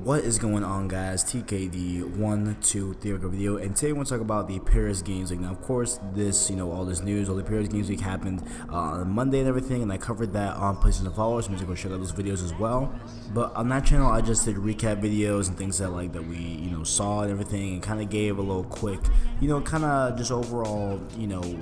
What is going on, guys? TKD 123 video, and today we're going to talk about the Paris Games Week. Now, of course, this all this news, all the Paris Games Week happened on Monday and everything, and I covered that on PlayStation Followers. So I'm going to go check out those videos as well. But on that channel, I just did recap videos and things that we saw and everything, and kind of gave a little quick, kind of just overall,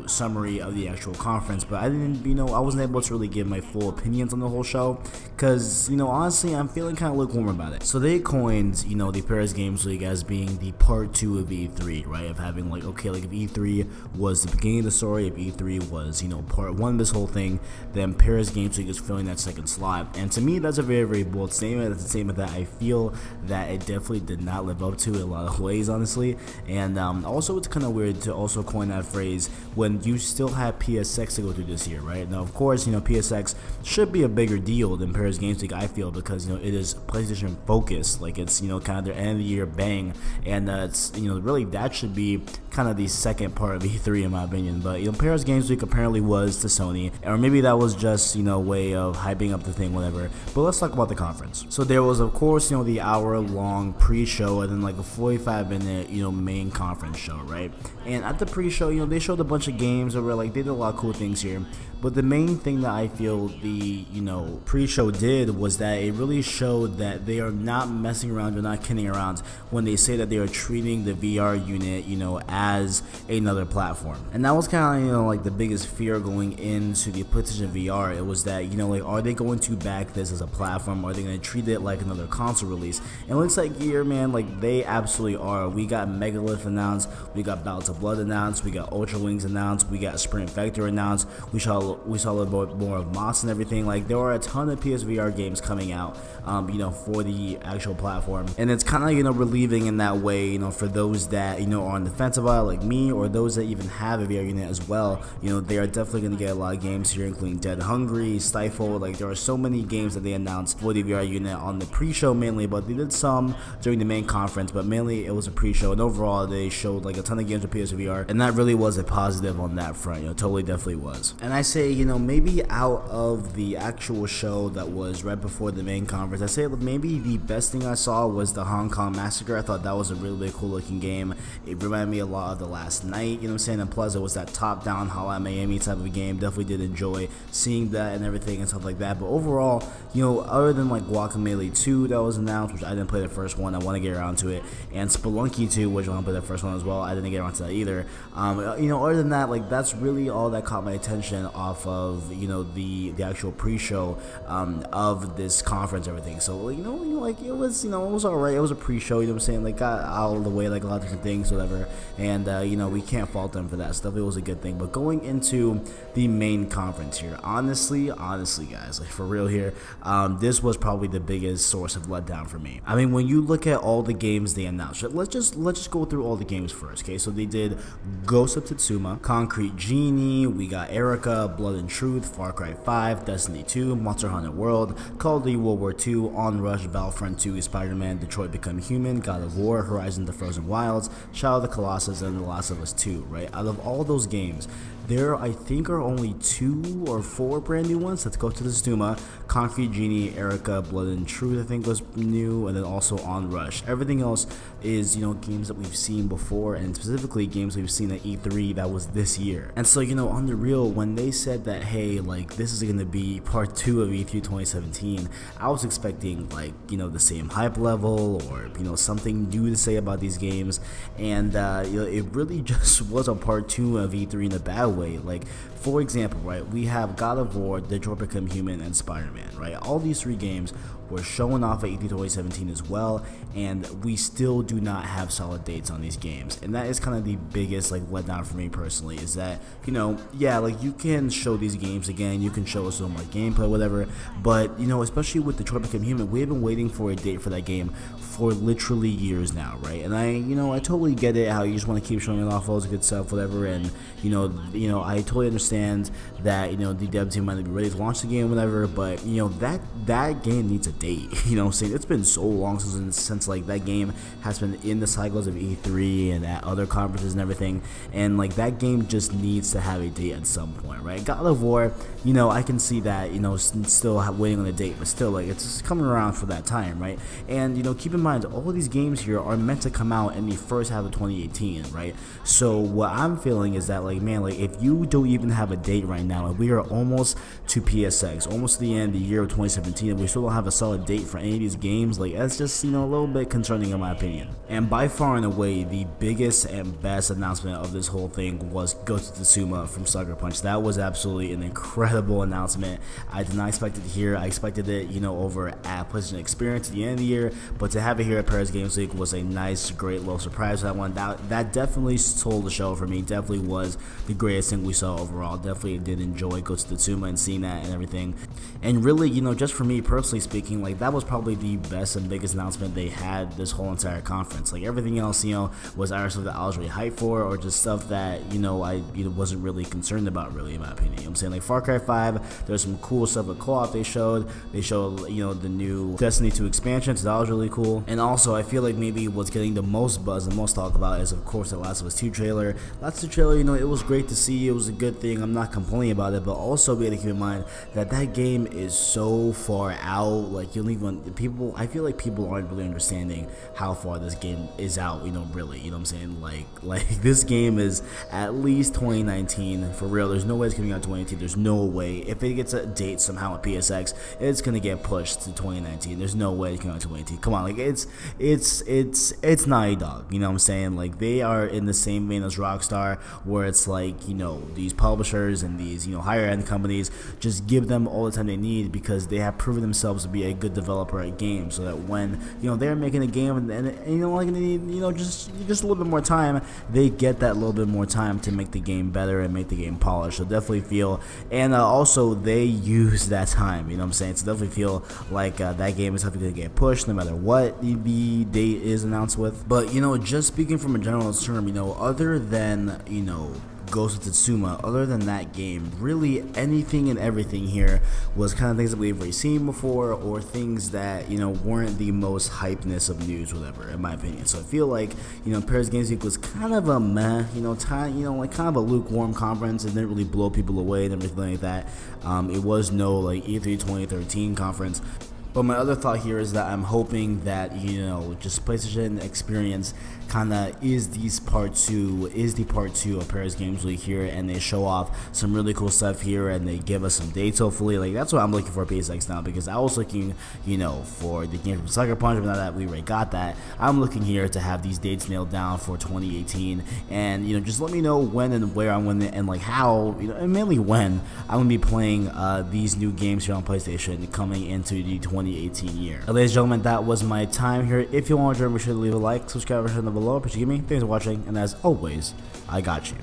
summary of the actual conference. But I didn't, I wasn't able to really give my full opinions on the whole show because, honestly, I'm feeling kind of lukewarm about it. So they coined, the Paris Games Week as being the part 2 of E3, right? Of having if E3 was the beginning of the story, if E3 was, part 1 of this whole thing, then Paris Games Week is filling that second slot. And to me, that's a very, very bold statement. That's a statement that I feel that it definitely did not live up to in a lot of ways, honestly. And also, it's kind of weird to also coin that phrase when you still have PSX to go through this year, right? Now, of course, PSX should be a bigger deal than Paris Games Week, I feel, because, it is PlayStation focused. It's kind of their end of the year bang, and it's really that should be kind of the second part of E3 in my opinion. But Paris Games Week apparently was to Sony, or maybe that was just way of hyping up the thing, whatever. But let's talk about the conference. So there was, of course, the hour-long pre-show, and then a 45-minute main conference show, right? And at the pre-show, they showed a bunch of games that were they did a lot of cool things here. But the main thing that I feel the pre-show did was that it really showed that they are not messing around, they're not kidding around when they say that they are treating the VR unit, as another platform. And that was kind of the biggest fear going into the PlayStation VR. It was that are they going to back this as a platform? Are they going to treat it like another console release? And it looks like here, man, they absolutely are. We got Megalith announced, we got Battle to Blood announced, we got Ultra Wings announced, we got Sprint Vector announced, we saw a little bit more of Moss and everything. There are a ton of PSVR games coming out, for the actual platform, and it's kind of relieving in that way, for those that are on the fence about it, like me, or those that even have a VR unit as well. They are definitely going to get a lot of games here, including Dead Hungry, Stifle. There are so many games that they announced for the VR unit on the pre-show mainly, but they did some during the main conference, but mainly it was a pre-show, and overall they showed a ton of games with PSVR, and that really was a positive on that front. Totally definitely was. And I say, maybe out of the actual show that was right before the main conference, I say maybe the best thing I saw was the Hong Kong Massacre. I thought that was a really cool looking game. It reminded me a lot of The Last Night, and plus it was that top-down Hotline Miami type of game. Definitely did enjoy seeing that and everything and stuff like that. But overall, other than Guacamelee 2 that was announced, which I didn't play the first one, I want to get around to it, and Spelunky 2, which I want to play the first one as well, I didn't get around to that either. Other than that, that's really all that caught my attention off of the actual pre-show of this conference, everything. So it was it was alright. It was a pre-show, what I'm saying, got out of the way a lot of different things, whatever, and we can't fault them for that stuff. It was a good thing. But going into the main conference here, honestly guys, for real here, this was probably the biggest source of letdown for me. I mean, when you look at all the games they announced, let's just go through all the games first, okay? So they did Ghost of Tsushima, Concrete Genie, we got Erica, Blood and Truth, Far Cry 5, Destiny 2, Monster Hunter World, Call of Duty World War II, Onrush, Battlefront 2, Spider-Man, Detroit Become Human, God of War, Horizon the Frozen Wilds, Shadow of the Colossus, and The Last of Us 2, right? Out of all those games, there I think are only 2 or 4 brand new ones. Let's go to the Tsushima, Concrete Genie, Erica, Blood and Truth I think was new, and then also Onrush. Everything else is games that we've seen before, and specifically games we've seen at E3 that was this year. And so on the real, when they said that, hey, this is gonna be part 2 of E3 2017, I was expecting the same hype level, or something new to say about these games, and it really just was a part 2 of E3 in a bad way. For example, right, we have God of War, Detroit Become Human, and Spider-Man, right? All these 3 games were showing off at E3 2017 as well, and we still do not have solid dates on these games. And that is kind of the biggest letdown for me personally, is that yeah, you can show these games again, you can show us some gameplay, whatever, but especially with Detroit Become Human, we have been waiting for a date for that game for literally years now, right? And I totally get it, how you just want to keep showing off all this good stuff, whatever, and I totally understand that the dev team might not be ready to launch the game, whatever, but that game needs a date. You know what I'm saying? It's been so long since like that game has been in the cycles of E3 and at other conferences and everything, and like that game just needs to have a date at some point, right? God of War, you know, I can see that, you know, still waiting on a date, but still, like, it's coming around for that time, right? And, you know, keep in mind, all of these games here are meant to come out in the first half of 2018, right? So what I'm feeling is that, like, man, like, if you don't even have a date right now, and we are almost to PSX, almost to the end of the year of 2017, and we still don't have a solid date for any of these games, like, that's just, you know, a little bit concerning in my opinion. And by far and away, the biggest and best announcement of this whole thing was Ghost of Tsushima from Sucker Punch. That was absolutely an incredible announcement. I did not expect it here. I expected it, you know, over at PlayStation Experience at the end of the year, but to have it here at Paris Games Week was a nice, great little surprise. That one, that definitely stole the show for me. Definitely was the greatest thing we saw overall. Definitely did enjoy Ghost of Tsushima and seeing that and everything. And really, you know, just for me personally speaking, like, that was probably the best and biggest announcement they had this whole entire conference. Like, everything else, you know, was either stuff that I was really hyped for, or just stuff that, you know, I wasn't really concerned about, really, in my opinion. You know what I'm saying? Like Far Cry 5, there's some cool stuff with co-op they showed. They showed, you know, the new Destiny 2 expansion, so that was really cool. And also, I feel like maybe what's getting the most buzz and most talk about is, of course, the Last of Us 2 trailer. Last of Us trailer, you know, it was great to see. It was a good thing. I'm not complaining about it, but also we got to keep in mind that that game is so far out. Like, you don't even, people, I feel like people aren't really understanding how far this game is out, you know, really, you know what I'm saying? Like this game is at least 2019 for real. There's no way it's coming out 2018. There's no way. If it gets a date somehow at PSX, it's gonna get pushed to 2019. There's no way it's coming out 2018. Come on, like, it's Naughty Dog, you know what I'm saying? Like, they are in the same vein as Rockstar, where it's like, you know, these publishers and these, you know, higher end companies, just give them all the time they need, because they have proven themselves to be a good developer at games, so that when, you know, they're making a game and you know, like, they need, you know, just a little bit more time, they get that little bit more time to make the game better and make the game polished. So definitely feel, and also they use that time, you know what I'm saying? So definitely feel like that game is definitely gonna get pushed no matter what the date is announced with. But, you know, just speaking from a general term, you know, other than, you know, Ghost of Tsushima, other than that game, really anything and everything here was kind of things that we've already seen before, or things that, you know, weren't the most hypeness of news, whatever, in my opinion. So I feel like, you know, Paris Games Week was kind of a meh, you know, like kind of a lukewarm conference. It didn't really blow people away and everything like that. It was no like E3 2013 conference. But my other thought here is that I'm hoping that, you know, just PlayStation Experience kind of is the part two of Paris Games Week here, and they show off some really cool stuff here, and they give us some dates, hopefully. Like, that's what I'm looking for PSX now, because I was looking, you know, for the game from Sucker Punch, but now that we already got that, I'm looking here to have these dates nailed down for 2018, and, you know, just let me know when and where I'm going, and like how, you know, and mainly when I'm going to be playing these new games here on PlayStation coming into the 2018 year. Ladies and gentlemen, that was my time here. If you want to join, be sure to leave a like, subscribe, and turn the below. Appreciate me. Thanks for watching, and as always, I got you.